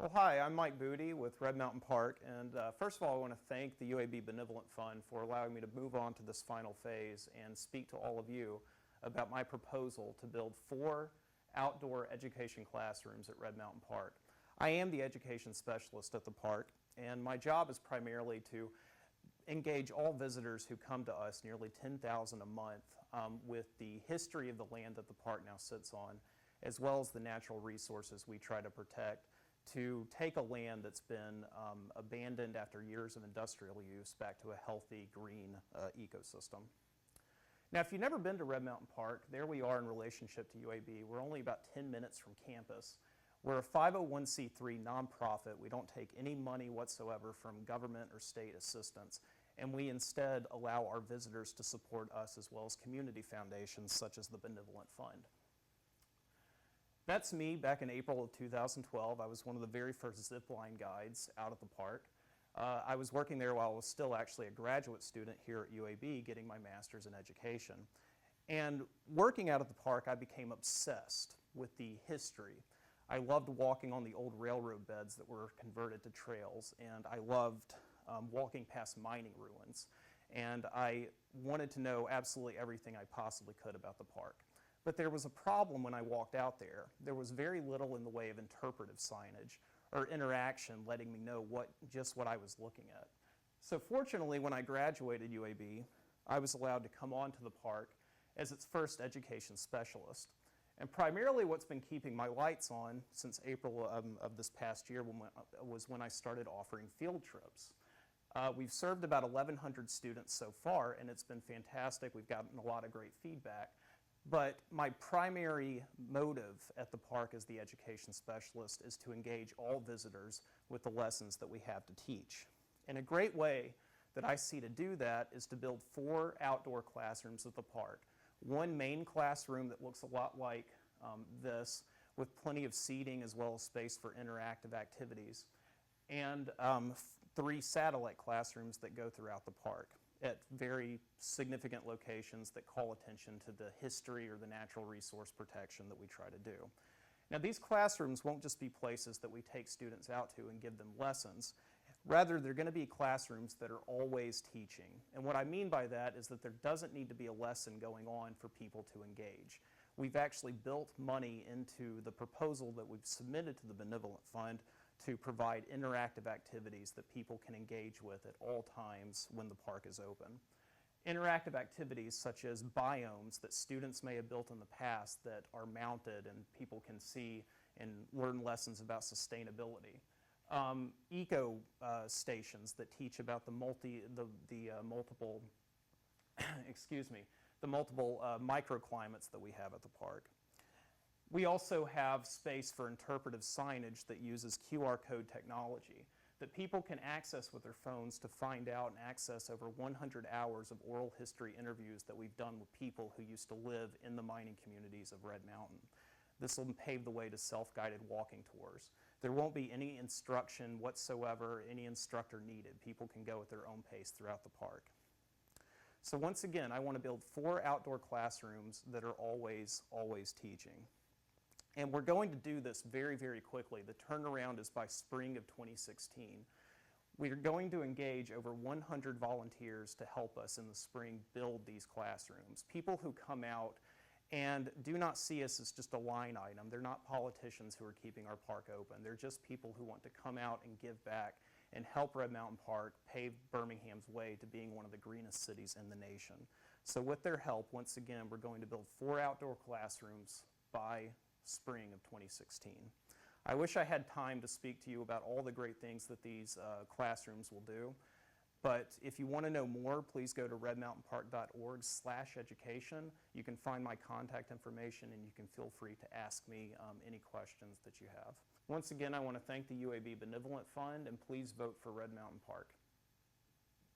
Well, hi, I'm Mike Booty with Red Mountain Park, and first of all, I want to thank the UAB Benevolent Fund for allowing me to move on to this final phase and speak to all of you about my proposal to build 4 outdoor education classrooms at Red Mountain Park. I am the education specialist at the park, and my job is primarily to engage all visitors who come to us, nearly 10,000 a month, with the history of the land that the park now sits on, as well as the natural resources we try to protect, to take a land that's been abandoned after years of industrial use back to a healthy, green ecosystem. Now, if you've never been to Red Mountain Park, there we are in relationship to UAB. We're only about 10 minutes from campus. We're a 501c3 nonprofit. We don't take any money whatsoever from government or state assistance, and we instead allow our visitors to support us as well as community foundations such as the Benevolent Fund. That's me back in April of 2012. I was one of the very first zipline guides out at the park. I was working there while I was still actually a graduate student here at UAB getting my master's in education. And working out at the park, I became obsessed with the history. I loved walking on the old railroad beds that were converted to trails, and I loved walking past mining ruins. And I wanted to know absolutely everything I possibly could about the park. But there was a problem when I walked out there. There was very little in the way of interpretive signage or interaction letting me know just what I was looking at. So fortunately, when I graduated UAB, I was allowed to come on to the park as its first education specialist. And primarily what's been keeping my lights on since April of this past year was when I started offering field trips. We've served about 1,100 students so far, and it's been fantastic. We've gotten a lot of great feedback. But my primary motive at the park as the education specialist is to engage all visitors with the lessons that we have to teach. And a great way that I see to do that is to build 4 outdoor classrooms at the park. One main classroom that looks a lot like this, with plenty of seating as well as space for interactive activities, and 3 satellite classrooms that go throughout the park at very significant locations that call attention to the history or the natural resource protection that we try to do. Now, these classrooms won't just be places that we take students out to and give them lessons. Rather, they're going to be classrooms that are always teaching. And what I mean by that is that there doesn't need to be a lesson going on for people to engage. We've actually built money into the proposal that we've submitted to the Benevolent Fund to provide interactive activities that people can engage with at all times when the park is open. Interactive activities such as biomes that students may have built in the past that are mounted and people can see and learn lessons about sustainability. Eco stations that teach about the multiple microclimates that we have at the park. We also have space for interpretive signage that uses QR code technology that people can access with their phones to find out and access over 100 hours of oral history interviews that we've done with people who used to live in the mining communities of Red Mountain. This will pave the way to self-guided walking tours. There won't be any instruction whatsoever, any instructor needed. People can go at their own pace throughout the park. So once again, I want to build 4 outdoor classrooms that are always teaching. And we're going to do this very, very quickly. The turnaround is by spring of 2016. We're going to engage over 100 volunteers to help us in the spring build these classrooms. People who come out and do not see us as just a line item. They're not politicians who are keeping our park open. They're just people who want to come out and give back and help Red Mountain Park pave Birmingham's way to being one of the greenest cities in the nation. So with their help, once again, we're going to build 4 outdoor classrooms by spring of 2016. I wish I had time to speak to you about all the great things that these classrooms will do, but if you want to know more, please go to redmountainpark.org/education. You can find my contact information and you can feel free to ask me any questions that you have. Once again, I want to thank the UAB Benevolent Fund, and please vote for Red Mountain Park.